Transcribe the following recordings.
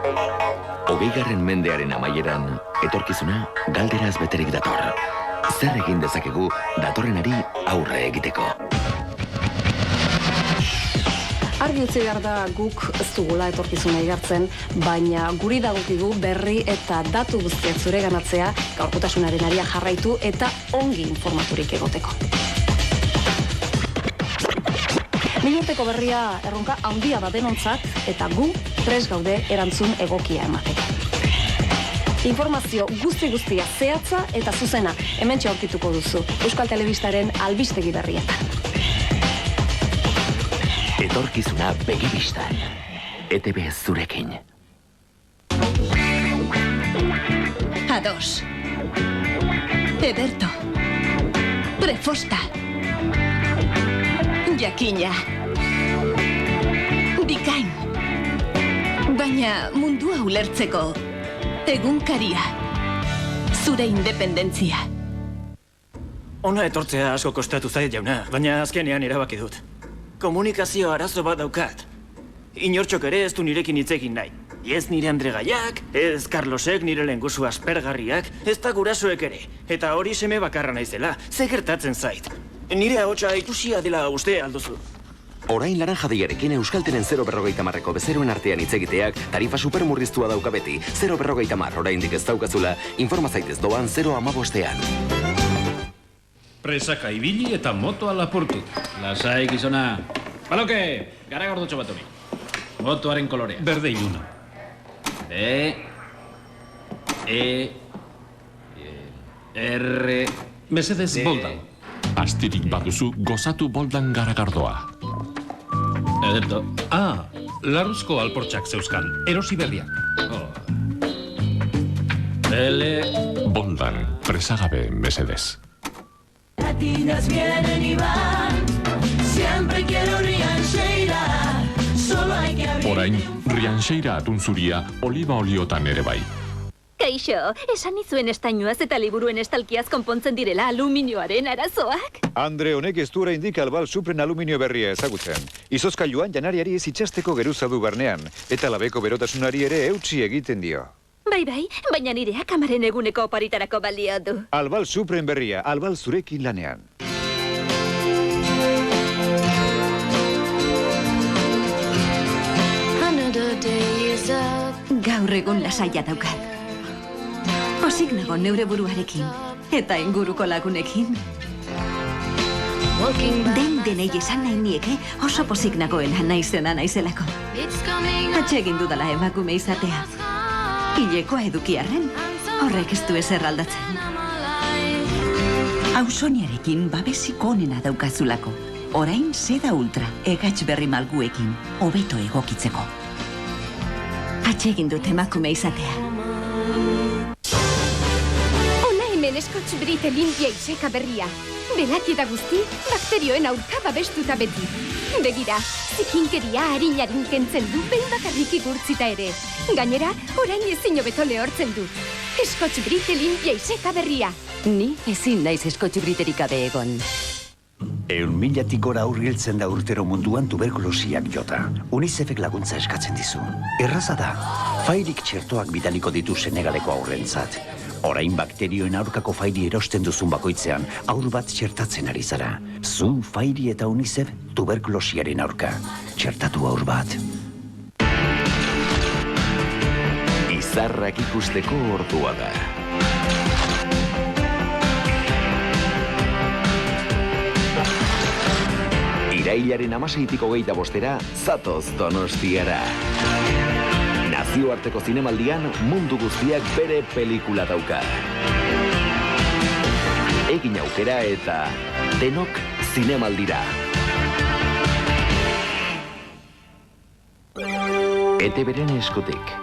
20. mendearen amaieran, etorkizuna galderaz beterik dator. Zer egin dezakegu datorrenari aurre egiteko? Argi utzi behar da guk ez dugula etorkizuna igartzen, baina guri dagokigu berri eta datu guztiak zureganatzea, gaurkotasunaren aria jarraitu eta ongi informaturik egoteko. Milurteko berria erronka handia da denontzat eta gu prest gaude erantzun egokia emateko. Informazio guztia zehatza eta zuzena hementxe aurkituko duzu Euskal Telebistaren albistegi berrietan. Etorkizuna begibistan. ETB zurekin. A2. Ederto. Prefosta. Jakina. Bikain. Baina mundua ulertzeko. Egunkaria. Zure independentzia. Ona etortzea asko kostatu zait jauna, baina azkenean erabaki dut. Komunikazio arazo bat daukat. Inortxok ere ez du nirekin hitz egin nahi. Ez nire Andre Gaiak, ez Carlosek nire lengusu aspergarriak, ez da gurasoek ere. Eta hori seme bakarra naizela, ze gertatzen zait. Nire ahotsa ikusia dela uste alduzu. Orain laranjadiarekin Euskaltelen 0,50ko bezeroen artean hitz egiteak tarifa supermurriztua dauka beti. 0,50 oraindik ez daukazula, informa zaitez doan 0,15ean. Presaka ibili eta motoa lapurtu. Lasai, gizona. Baloke, gara gordotxo bat honi. Motoaren kolorea. Berde iluna. B, E, R... Mesedez boldan. Astirik baduzu gozatu boldan garagardoa. Ederto. Larruzko alportxak zeuzkan, erosi berriak. L... Boldan, presagabe mesedez. Latinas vienen y van, siempre quiero Rianxeira, solo hay que abrir... Orain, Rianxeira atun zuria oliba oliotan ere bai. Kaixo, esan izuen estainoaz eta liburuen estalkiaz konpontzen direla aluminioaren arazoak? Andre honek ez du oraindik Albal Supren aluminio berria ezagutzen. Izozkailuan janariari ez itxasteko geruza du barnean, eta labeko berotasunari ere eutsi egiten dio. Bai, baina nireak amaren eguneko oparitarako balio du. Albal Supren berria, Albal zurekin lanean. Gaur egun lasaia daukat. Pozik nago neure buruarekin, eta inguruko lagunekin. Denei esan nahi nieke oso pozik nagoela naizena naizelako. Atsegin dudala emakume izatea. Hilekoa edukiarren, horrek ez du ezer aldatzen. Ausoniarekin babesik onena daukazulako. Orain Seda Ultra, egatx berri malguekin, hobeto egokitzeko. Atsegin dut emakume izatea. Ona hemen Scotch Brite limpia iseka berria. Belaketa guzti, bakterioen aurka babestuta beti. Begira, zikinkeria harinaren kentzen du, behin bakarrik igurtzita ere. Gainera, orain ezin hobeto lehortzen du. Scotch Brite limpia iseka berria. Ni ezin naiz Scotch Briterik gabe egon. 100.000 gora hurbiltzen da urtero munduan tuberkulosiak jota. UNICEFek laguntza eskatzen dizu. Erraza da, fairik txertoak bidaliko ditu Senegaleko aurrentzat. Orain bakterioen aurkako fairi erosten duzun bakoitzean, aur bat txertatzen ari zara. Zu, fairi eta UNICEF tuberkulosiaren aurka. Txertatu aur bat. Izarrak ikusteko ordua da. Irailaren 16tik 25 zatoz Donostiara. Nazioarteko zinemaldian mundu guztiak bere pelikula dauka. Egin aukera eta denok zinemaldira. ETBren eskutik.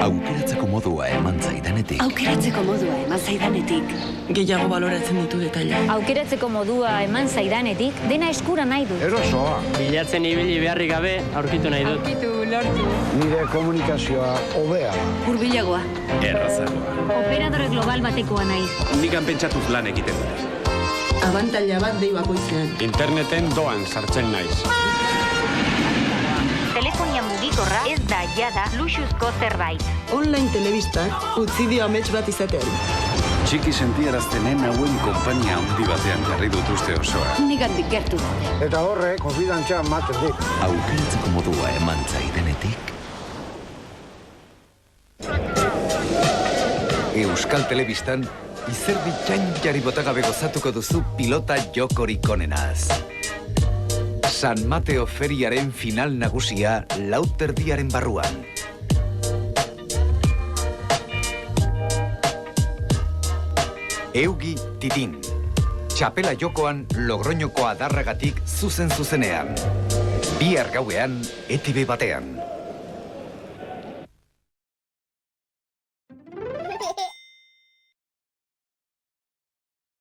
Aukeratzeko modua eman zaidanetik. Gehiago baloratzen ditu detaila. Aukeratzeko modua eman zaidanetik, dena eskura nahi dut. Erosoa. Bilatzen ibili beharrik gabe, aurkitu nahi dut. Lortu. Nire komunikazioa hobea. Hurbilagoa. Errazagoa. Operadore global batekoa nahi. Nikan pentsatuz lan egiten dut. Abantaila bat dei bakoitzean. Interneten doan sartzen naiz. Telefonia mugikorra ez da jada luxuzko zerbait. Online telebistak utzi dio amets bat izaten. Txiki sentiaraztenen hauen konpainia handi batean jarri dut uste osoa. Nigandik gertu daude. Eta horre, konfidantza ematen dik. Aukeratzeko modua eman zaidenetik. Euskal Telebistan, izerdi txantxari botagabe gozatuko duzu pilota jokorik onenaz. San Mateo feriaren final nagusia lauterdiaren barruan. Eugi Titin. Txapela jokoan Logroñoko adarragatik zuzen-zuzenean. Bihar gauean, ETV batean.